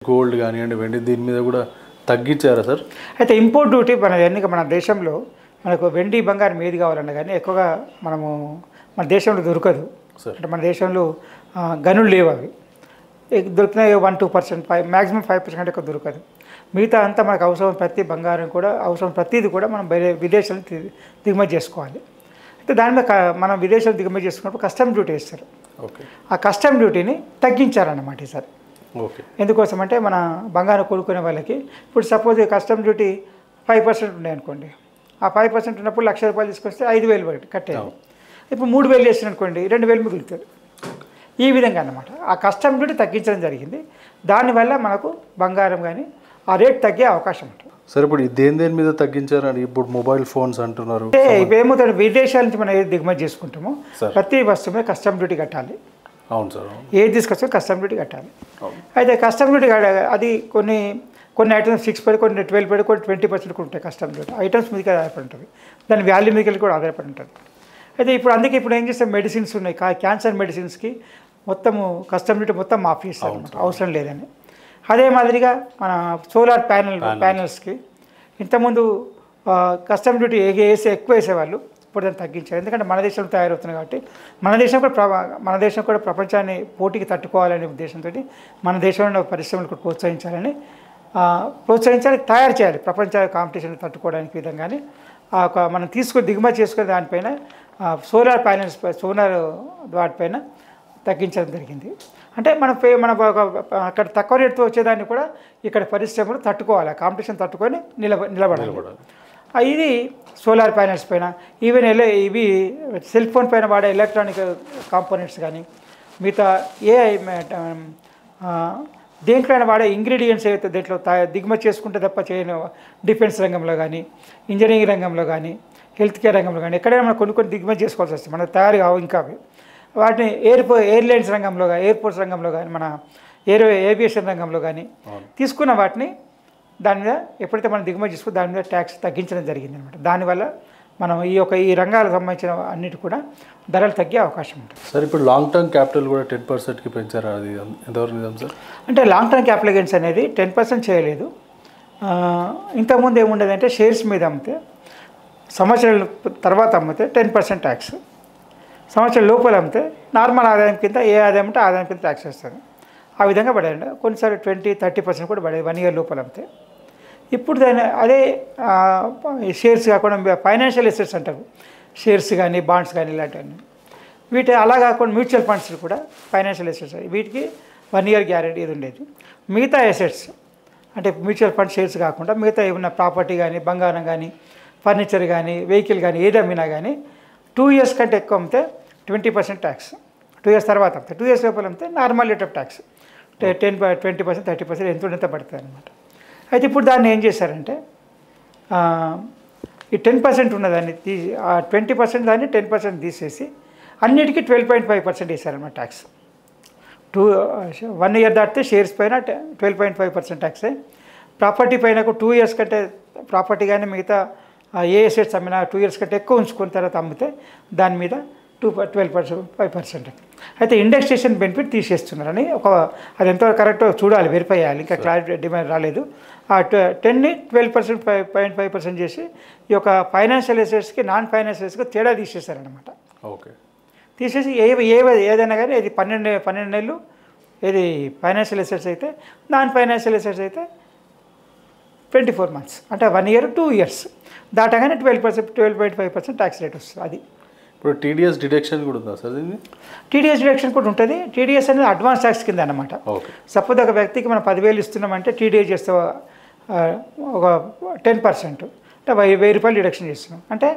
Gold కానివ్వండి వెండి దీని మీద కూడా తగ్గించారా సార్? అయితే ఇంపోర్ట్ డ్యూటీ మన దేశంలో మనకు వెండి బంగారం ఏది కావాలన్నా కానీ ఎక్కువగా మన దేశంలో దొరకదు. అంటే మన దేశంలో గనులు లేవు, అవి దొరికినాయి 1-2%, మ్యాక్సిమం 5% ఎక్కువ దొరకదు. మిగతా అంతా మనకు అవసరం ప్రతి బంగారం కూడా అవసరం ప్రతిదీ కూడా మనం విదేశాలకు దిగుమతి చేసుకోవాలి. అయితే దాని మీద మనం విదేశాలకు దిగుమతి చేసుకున్నప్పుడు కస్టమ్ డ్యూటీ వేస్తారు. ఆ కస్టమ్ డ్యూటీని తగ్గించారన్నమాట ఈసారి. ఎందుకోసం అంటే మన బంగారం కొనుక్కునే వాళ్ళకి ఇప్పుడు సపోజ్ కస్టమ్ డ్యూటీ 5% ఉన్నాయి అనుకోండి, ఆ 5% ఉన్నప్పుడు ₹1,00,000 తీసుకొస్తే 5,000 కట్టేది. ఇప్పుడు 3,000 చేసిన అనుకోండి 2,000 మిగులుతుంది. ఈ విధంగా అన్నమాట ఆ కస్టమ్ డ్యూటీ తగ్గించడం జరిగింది. దానివల్ల మనకు బంగారం కానీ ఆ రేట్ తగ్గే అవకాశం ఉంటుంది. సరే, ఇప్పుడు దేని మీద తగ్గించారని ఇప్పుడు మొబైల్ ఫోన్స్ అంటున్నారు. అంటే ఇప్పుడు ఏమవుతుంది, విదేశాల నుంచి మనం ఏది దిగుమతి చేసుకుంటామో ప్రతి వస్తువు మీద కస్టమ్ డ్యూటీ కట్టాలి. అవును సార్, ఏది తీసుకొచ్చో కస్టమ్ డ్యూటీ కట్టాలి. అయితే కస్టమ్ డ్యూటీ అది కొన్ని ఐటమ్స్ 6%, కొన్ని 12%, కొన్ని 20% ఉంటాయి. కస్టమ్ డ్యూటీ ఐటమ్స్ మీదకి ఆధారపడి ఉంటుంది, దాని వాల్యూ మీద కూడా ఆధారపడి ఉంటుంది. అయితే అందుకే ఇప్పుడు ఏం చేస్తే మెడిసిన్స్ ఉన్నాయి, క్యాన్సర్ మెడిసిన్స్కి మొత్తము కస్టమ్ డ్యూటీ మొత్తం మాఫీ ఇస్తారు అనమాట, అవసరం లేదని. అదే మాదిరిగా మన సోలార్ ప్యానల్స్కి ఇంతకుముందు కస్టమ్ డ్యూటీ ఎక్కువ వేసేవాళ్ళు, ఇప్పుడు దాన్ని తగ్గించారు. ఎందుకంటే మన దేశంలో తయారవుతున్నాయి కాబట్టి మన దేశం కూడా ప్రపంచాన్ని పోటీకి తట్టుకోవాలనే ఉద్దేశంతో మన దేశంలో పరిశ్రమలకు ప్రోత్సహించాలి, తయారు చేయాలి ప్రపంచ కాంపిటీషన్ తట్టుకోవడానికి విధంగానే మనం దిగుమతి చేసుకునే దానిపైన సోలార్ ప్యానల్స్ వాటిపైన తగ్గించడం జరిగింది. అంటే మన అక్కడ తక్కువ రేటుతో వచ్చేదాన్ని కూడా ఇక్కడ పరిశ్రమలు తట్టుకోవాలి, కాంపిటీషన్ తట్టుకొని నిలబడాలి. ఇది సోలార్ ప్యానల్స్ పైన, ఈవెన్ ఇవి సెల్ ఫోన్ పైన వాడే ఎలక్ట్రానిక్ కాంపోనెంట్స్ కానీ, మిగతా దేంట్లోనే వాడే ఇంగ్రీడియంట్స్ ఏవైతే దీంట్లో దిగుమతి చేసుకుంటే తప్ప చేయని డిఫెన్స్ రంగంలో కానీ, ఇంజనీరింగ్ రంగంలో కానీ, హెల్త్ కేర్ రంగంలో కానీ ఎక్కడైనా మనం కొన్ని దిగుమతి చేసుకోవాల్సి వస్తుంది. మనకు తయారు కావు ఇంకా అవి. వాటిని ఎయిర్లైన్స్ రంగంలో కానీ, ఎయిర్పోర్ట్స్ రంగంలో కానీ, మన ఏవియేషన్ రంగంలో కానీ తీసుకున్న వాటిని దాని మీద ఎప్పుడైతే మనం దిగుమతి చేసుకుని దాని మీద ట్యాక్స్ తగ్గించడం జరిగింది అనమాట. దానివల్ల మనం ఈ రంగాలకు సంబంధించిన అన్నిటి కూడా ధరలు తగ్గే అవకాశం ఉంటుంది. సార్, ఇప్పుడు లాంగ్ టర్మ్ క్యాపిటల్ కూడా 10%కి పెంచారు, అది ఎంతవరకు నిజం సార్? అంటే లాంగ్ టర్మ్ క్యాపిటల్ గెయిన్స్ అనేది 10% చేయలేదు. ఇంతకుముందు ఏముండేదంటే షేర్స్ మీద అమ్మితే సంవత్సరాల తర్వాత అమ్మితే 10% ట్యాక్స్, సంవత్సరం లోపల అమ్మితే నార్మల్ ఆదాయం కింద ఏ ఆదాయం ఉంటే ఆదాయం కింద ట్యాక్స్ వేస్తారు. ఆ విధంగా పడేయండి. కొన్నిసార్లు 20-30% కూడా పడేది 1 ఇయర్ లోపల అమ్మితే. ఇప్పుడు అదే షేర్స్ కాకుండా ఫైనాన్షియల్ అసెట్స్ అంటారు, షేర్స్ కానీ బాండ్స్ కానీ ఇలాంటివన్నీ. అలా కాకుండా మ్యూచువల్ ఫండ్స్ కూడా ఫైనాన్షియల్ అసెట్స్, వీటికి 1 ఇయర్ గ్యారెంటీ ఇది ఉండేది. మిగతా అసెట్స్ అంటే మ్యూచువల్ ఫండ్ షేర్స్ కాకుండా మిగతా ఏమన్నా ప్రాపర్టీ కానీ, బంగారం కానీ, ఫర్నిచర్ కానీ, వెహికల్ కానీ ఏది అమ్మినా కానీ 2 ఇయర్స్ కంటే ఎక్కువ అమ్మితే 20% ట్యాక్స్, 2 ఇయర్స్ తర్వాత అమ్మితే, 2 ఇయర్స్ లోపల అమ్మితే నార్మల్ రేట్ ఆఫ్ ట్యాక్స్ 20%, 30% ఎంత పడుతుంది అనమాట. అయితే ఇప్పుడు దాన్ని ఏం చేశారంటే ఈ 10% ఉన్నదాన్ని 20% దాన్ని 10% తీసేసి అన్నిటికీ 12.5% వేశారన్నమాట ట్యాక్స్. 1 ఇయర్ దాటితే షేర్స్ పైన 12.5% ట్యాక్సే, ప్రాపర్టీ పైన 2 ఇయర్స్ కంటే ప్రాపర్టీ కానీ మిగతా ఏ అసెట్స్ అమ్మినా 2 ఇయర్స్ కంటే ఎక్కువ ఉంచుకున్న తర్వాత అమ్మితే దాని మీద 12.5%. అయితే ఇండెక్సేషన్ బెనిఫిట్ తీసేస్తున్నారని అది ఎంతవరకు కరెక్టో చూడాలి, వెరిఫై చేయాలి, ఇంకా క్లారిటీ డిమాండ్ రాలేదు. ఆ 10ని 12.5% చేసి ఈ యొక్క ఫైనాన్షియల్ అసెట్స్కి నాన్ ఫైనాన్షియల్ అసెట్స్కి తేడా తీసేశారనమాట. తీసేసి ఏదైనా కానీ ఇది 12 నెలలు ఏది ఫైనాన్షియల్ అసెట్స్ అయితే, నాన్ ఫైనాన్షియల్ అసెట్స్ అయితే 24 months, అంటే 1 ఇయర్ 2 ఇయర్స్ దాటగానే 12.5% ట్యాక్స్ రేట్ వస్తుంది. అది ఇప్పుడు టీడీఎస్ డిడక్షన్ కూడా ఉందా సార్? టీడీఎస్ డిడక్షన్ కూడా ఉంటుంది. టీడీఎస్ అనేది అడ్వాన్స్ ట్యాక్స్ కింద అనమాట. సపోజ్ ఒక వ్యక్తికి మనం 10,000 ఇస్తున్నామంటే టీడీఎస్ చేస్తే ఒక 10%, అంటే ₹1,000 డిడక్షన్ చేస్తున్నాం. అంటే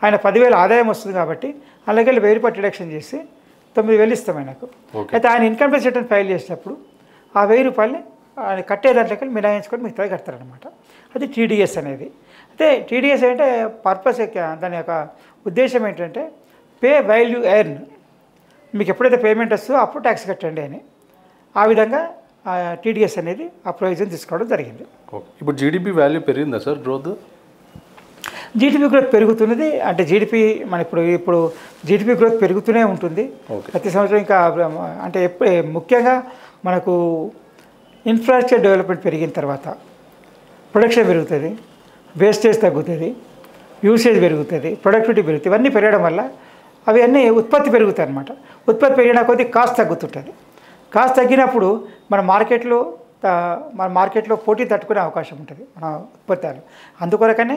ఆయన 10,000 ఆదాయం వస్తుంది కాబట్టి అలాగే ₹1,000 డిడక్షన్ చేసి 9,000 ఇస్తాం ఆయనకు. అయితే ఆయన ఇన్కమ్ ట్యాక్స్ రిటర్న్ ఫైల్ చేసేటప్పుడు ఆ ₹1,000 ఆయన కట్టే దాంట్లోకి మినహాయించుకొని మిగతాది కడతారనమాట. అది టీడీఎస్ అనేది. అయితే టీడీఎస్ అంటే పర్పస్, దాని యొక్క ఉద్దేశం ఏంటంటే పే వాల్యూ ఎర్న్, మీకు ఎప్పుడైతే పేమెంట్ వస్తుందో అప్పుడు ట్యాక్స్ కట్టండి అని. ఆ విధంగా టీడీఎస్ అనేది ఆ ప్రొవిజన్ తీసుకోవడం జరిగింది. ఇప్పుడు జీడిపి వాల్యూ పెరిగిందా సార్? జీడిపి గ్రోత్ పెరుగుతున్నది. అంటే జీడిపి మన ఇప్పుడు జీడిపి గ్రోత్ పెరుగుతూనే ఉంటుంది ప్రతి సంవత్సరం. ఇంకా అంటే ముఖ్యంగా మనకు ఇన్ఫ్రాస్ట్రక్చర్ డెవలప్మెంట్ పెరిగిన తర్వాత ప్రొడక్షన్ పెరుగుతుంది, వేస్టేజ్ తగ్గుతుంది, యూసేజ్ పెరుగుతుంది, ప్రొడక్టివిటీ పెరుగుతుంది. ఇవన్నీ పెరగడం వల్ల అవి అన్నీ ఉత్పత్తి పెరుగుతాయి అన్నమాట. ఉత్పత్తి పెరిగిన కొద్దీ కాస్ట్ తగ్గుతుంటుంది. కాస్ట్ తగ్గినప్పుడు మన మార్కెట్లో పోటీ తట్టుకునే అవకాశం ఉంటుంది మన ఉత్పత్తులు. అందుకొరకనే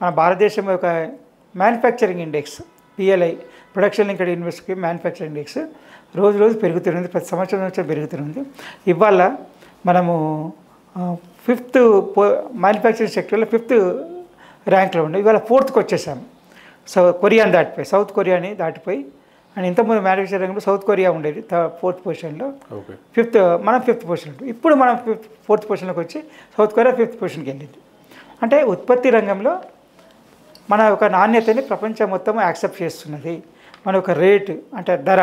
మన భారతదేశం యొక్క manufacturing index PLI, production linked ఇన్వెస్ట్కి మ్యానుఫ్యాక్చరింగ్ ఇండెక్స్ రోజు రోజు పెరుగుతుంది, ప్రతి సంవత్సరం పెరుగుతుంది. ఇవాళ మనము 5th మ్యానుఫ్యాక్చరింగ్ సెక్టర్లో 5th ర్యాంక్లో ఉండే, ఇవాళ 4th వచ్చేసాము. సౌత్ కొరియాని దాటిపోయి. అండ్ ఇంతకుముందు మ్యానుఫ్యాక్చరింగ్ రంగంలో సౌత్ కొరియా ఉండేది 4th పొజిషన్లో, మనం 5th పొజిషన్. ఇప్పుడు మనం 4th పొజిషన్లోకి వచ్చి సౌత్ కొరియా 5th పొజిషన్కి వెళ్ళింది. అంటే ఉత్పత్తి రంగంలో మన యొక్క నాణ్యతని ప్రపంచం మొత్తం యాక్సెప్ట్ చేస్తున్నది. మన యొక్క రేటు అంటే ధర,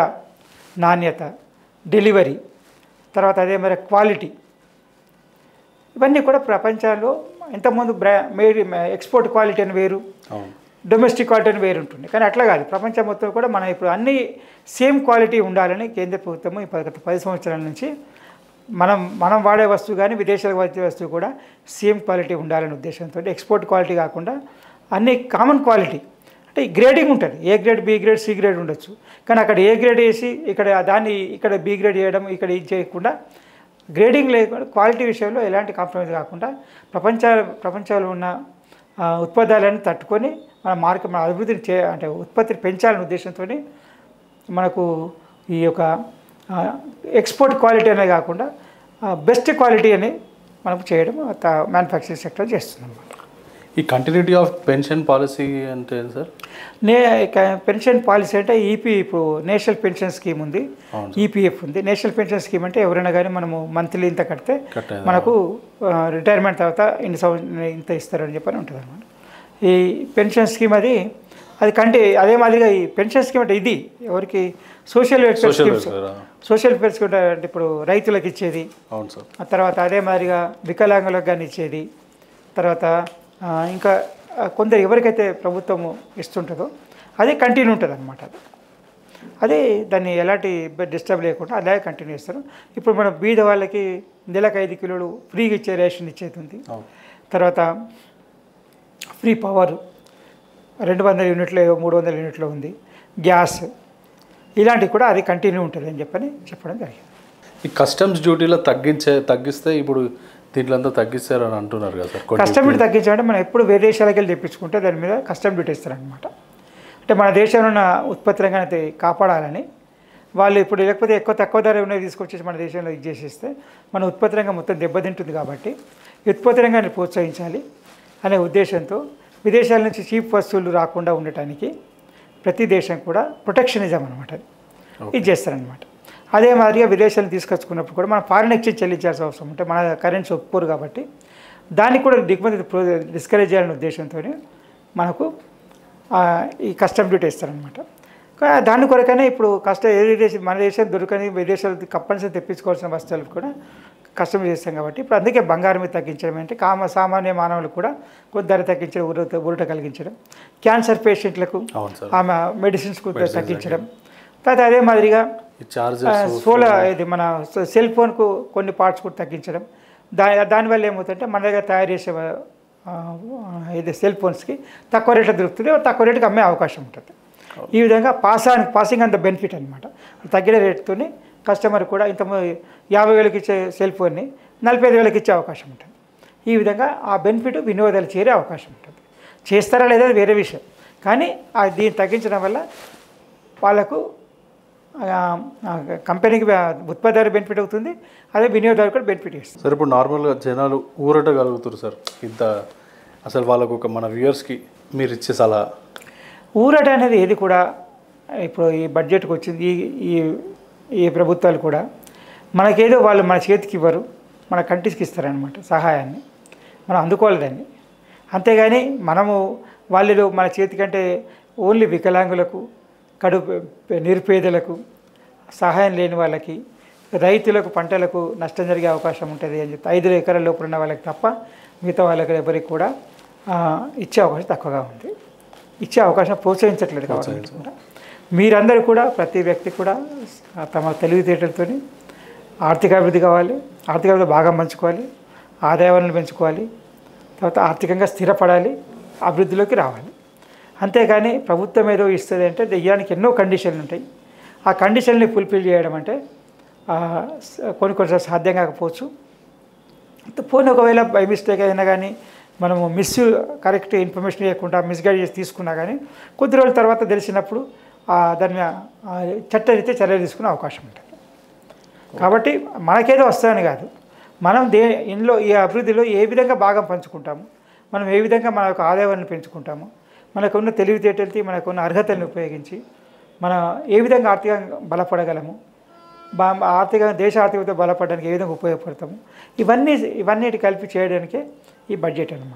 నాణ్యత, డెలివరీ, తర్వాత అదే మరి క్వాలిటీ, ఇవన్నీ కూడా ప్రపంచంలో ఇంతకుముందు ఎక్స్పోర్ట్ క్వాలిటీ అని వేరు, డొమెస్టిక్ క్వాలిటీ అని వేరు ఉంటుంది. కానీ అట్లా కాదు, ప్రపంచం మొత్తం కూడా మనం ఇప్పుడు అన్ని సేమ్ క్వాలిటీ ఉండాలని కేంద్ర ప్రభుత్వం ఈ 10 సంవత్సరాల నుంచి మనం వాడే వస్తువు కానీ విదేశాలకు వచ్చే వస్తువు కూడా సేమ్ క్వాలిటీ ఉండాలనే ఉద్దేశంతో ఎక్స్పోర్ట్ క్వాలిటీ కాకుండా అన్ని కామన్ క్వాలిటీ. అంటే గ్రేడింగ్ ఉంటుంది, A grade, B grade, C grade ఉండొచ్చు. కానీ అక్కడ A గ్రేడ్ వేసి ఇక్కడ B గ్రేడ్ చేయడం, ఇక్కడ ఇది చేయకుండా గ్రేడింగ్ లేకుండా క్వాలిటీ విషయంలో ఎలాంటి కాంప్రమైజ్ కాకుండా ప్రపంచంలో ఉన్న ఉత్పత్తులను తట్టుకొని మన అభివృద్ధిని అంటే ఉత్పత్తిని పెంచాలనే ఉద్దేశంతో మనకు ఈ యొక్క ఎక్స్పోర్ట్ క్వాలిటీ అనే కాకుండా బెస్ట్ క్వాలిటీ అని మనం చేయడం మ్యానుఫ్యాక్చరింగ్ సెక్టర్ చేస్తున్నాం. ఈ కంటిన్యూటీ ఆఫ్ పెన్షన్ పాలసీ అంటే సార్? పెన్షన్ పాలసీ అంటే ఇప్పుడు నేషనల్ పెన్షన్ స్కీమ్ ఉంది, EPF ఉంది. నేషనల్ పెన్షన్ స్కీమ్ అంటే ఎవరైనా కానీ మనము మంత్లీ ఇంత కడితే మనకు రిటైర్మెంట్ తర్వాత ఇంత ఇస్తారని చెప్పని ఉంటుంది అన్నమాట. ఈ పెన్షన్ స్కీమ్ అది అదే మాదిరిగా ఈ పెన్షన్ స్కీమ్ అంటే ఇది ఎవరికి social welfare schemes, social welfare scheme అంటే ఇప్పుడు రైతులకు ఇచ్చేది, ఆ తర్వాత అదే మాదిరిగా వికలాంగులకు కానీ ఇచ్చేది, తర్వాత ఇంకా కొందరు ఎవరికైతే ప్రభుత్వము ఇస్తుంటుందో అదే కంటిన్యూ ఉంటుంది అన్నమాట. అదే దాన్ని ఎలాంటి డిస్టర్బ్ లేకుండా అలాగే కంటిన్యూ చేస్తారు. ఇప్పుడు మనం బీద వాళ్ళకి నెలకు 5 కిలోలు ఫ్రీగా ఇచ్చే రేషన్ ఇచ్చేది ఉంది. తర్వాత ఫ్రీ పవర్ 200 యూనిట్లో 300 యూనిట్లో ఉంది. గ్యాస్ ఇలాంటివి కూడా అది కంటిన్యూ ఉంటుంది అని చెప్పడం జరిగింది. ఈ కస్టమ్స్ డ్యూటీలో తగ్గిస్తే ఇప్పుడు దీంట్లో అంతా తగ్గిస్తారు అని అంటున్నారు కదా సార్? కస్టమ్ డ్యూటీ తగ్గించాలంటే మనం ఎప్పుడు విదేశాలకు వెళ్ళి తెప్పించుకుంటే దాని మీద కస్టమ్ డ్యూటీ ఇస్తారనమాట. అంటే మన దేశంలో ఉన్న ఉత్పత్తి రంగాన్ని కాపాడాలని వాళ్ళు ఇప్పుడు లేకపోతే తక్కువ ధర ఉన్నవి తీసుకొచ్చేసి మన దేశంలో ఇది చేసేస్తే మన ఉత్పత్తి రంగం మొత్తం దెబ్బతింటుంది. కాబట్టి ఉత్పత్తి రంగాన్ని ప్రోత్సహించాలి అనే ఉద్దేశంతో విదేశాల నుంచి చీప్ వస్తువులు రాకుండా ఉండటానికి ప్రతి దేశం కూడా ప్రొటెక్షనిజం అనమాట ఇది చేస్తారనమాట. అదే మాదిరిగా విదేశాలను తీసుకొచ్చుకున్నప్పుడు కూడా మనం ఫారిన్ ఎక్స్చేంజ్ చెల్లించాల్సిన అవసరం ఉంటే మన కరెన్సీ ఒప్పుకోరు కాబట్టి దానికి కూడా దిగుమతి డిస్కరేజ్ చేయాలనే ఉద్దేశంతో మనకు ఈ కస్టమ్ డ్యూటీ ఇస్తారనమాట. దాని కొరకనే ఇప్పుడు మన దేశం దొరకని విదేశాలు కంపల్సరీ తెప్పించుకోవాల్సిన వస్తువులకు కూడా కస్టమ్ చేస్తాం. కాబట్టి ఇప్పుడు అందుకే బంగారం మీద తగ్గించడం అంటే సామాన్య మానవులకు కూడా కొంత ధర తగ్గించడం, ఊరట కలిగించడం, క్యాన్సర్ పేషెంట్లకు ఆమె మెడిసిన్స్కు తగ్గించడం, తర్వాత అదే మాదిరిగా ఇది మన సెల్ ఫోన్కు కొన్ని పార్ట్స్ కూడా తగ్గించడం. దానివల్ల ఏమవుతుందంటే మన దగ్గర తయారు చేసే ఇది సెల్ ఫోన్స్కి తక్కువ రేట్లో దొరుకుతుంది, తక్కువ రేటుకి అమ్మే అవకాశం ఉంటుంది. ఈ విధంగా పాసింగ్ ఆన్ ద బెనిఫిట్ అనమాట. తగ్గిన రేటుతో కస్టమర్ కూడా ఇంత 50,000కి ఇచ్చే సెల్ ఫోన్ని 45,000కి ఇచ్చే అవకాశం ఉంటుంది. ఈ విధంగా ఆ బెనిఫిట్ వినియోగదారులు చేరే అవకాశం ఉంటుంది. చేస్తారా లేదా వేరే విషయం, కానీ దీన్ని తగ్గించడం వల్ల వాళ్ళకు కంపెనీకి ఉత్పత్తిదారు బెనిఫిట్ అవుతుంది, అదే వినియోగదారు కూడా బెనిఫిట్ ఇస్తుంది. సార్ ఇప్పుడు నార్మల్గా జనాలు ఊరట కలుగుతారు సార్ ఇంత, అసలు వాళ్ళకు మన వ్యూయర్స్కి మీరు ఇచ్చే సలహా? ఊరట అనేది ఏది కూడా ఇప్పుడు ఈ బడ్జెట్కి వచ్చింది ఈ ప్రభుత్వాలు కూడా మనకేదో వాళ్ళు మన చేతికి ఇవ్వరు, మన కంటికి ఇస్తారనమాట సహాయాన్ని, మనం అందుకోవాలి దాన్ని. అంతేగాని మనము వాళ్ళు మన చేతికంటే ఓన్లీ వికలాంగులకు, నిరుపేదలకు, సహాయం లేని వాళ్ళకి, రైతులకు పంటలకు నష్టం జరిగే అవకాశం ఉంటుంది అని చెప్పి 5 ఎకరాల లోపల ఉన్న వాళ్ళకి తప్ప మిగతా వాళ్ళకి ఎవరికి కూడా ఇచ్చే అవకాశం తక్కువగా ఉంది. ఇచ్చే అవకాశం ప్రోత్సహించట్లేదు గవర్నమెంట్ కూడా. మీరందరూ కూడా ప్రతి వ్యక్తి కూడా తమ తెలివితేటలతో ఆర్థికాభివృద్ధి కావాలి, ఆర్థికాభివృద్ధి బాగా పంచుకోవాలి, ఆదాయాలను పెంచుకోవాలి, తర్వాత ఆర్థికంగా స్థిరపడాలి, అభివృద్ధిలోకి రావాలి. అంతేగాని ప్రభుత్వం ఏదో ఇస్తుంది అంటే దెయ్యానికి ఎన్నో కండిషన్లు ఉంటాయి. ఆ కండిషన్ని ఫుల్ఫిల్ చేయడం అంటే కొన్నిసార్లు సాధ్యం కాకపోవచ్చు. పోనీ ఒకవేళ బై మిస్టేక్ అయినా కానీ మనము కరెక్ట్ ఇన్ఫర్మేషన్ ఇవ్వకుండా మిస్గైడ్ చేసి తీసుకున్నా కానీ కొద్ది రోజుల తర్వాత తెలిసినప్పుడు దాని చట్టరీత్యా చర్యలు తీసుకునే అవకాశం ఉంటుంది. కాబట్టి మనకేదో వస్తుందని కాదు, మనం ఇందులో ఈ అభివృద్ధిలో ఏ విధంగా భాగం పంచుకుంటాము, మనం ఏ విధంగా మన యొక్క ఆదాయాన్ని పెంచుకుంటాము, మనకున్న తెలివితేటలతో మనకున్న అర్హతలను ఉపయోగించి మనం ఏ విధంగా ఆర్థికంగా బలపడగలము, దేశ ఆర్థికత బలపడడానికి ఏ విధంగా ఉపయోగపడతాము, ఇవన్నిటి కలిపి చేయడానికే ఈ బడ్జెట్ అన్నమాట.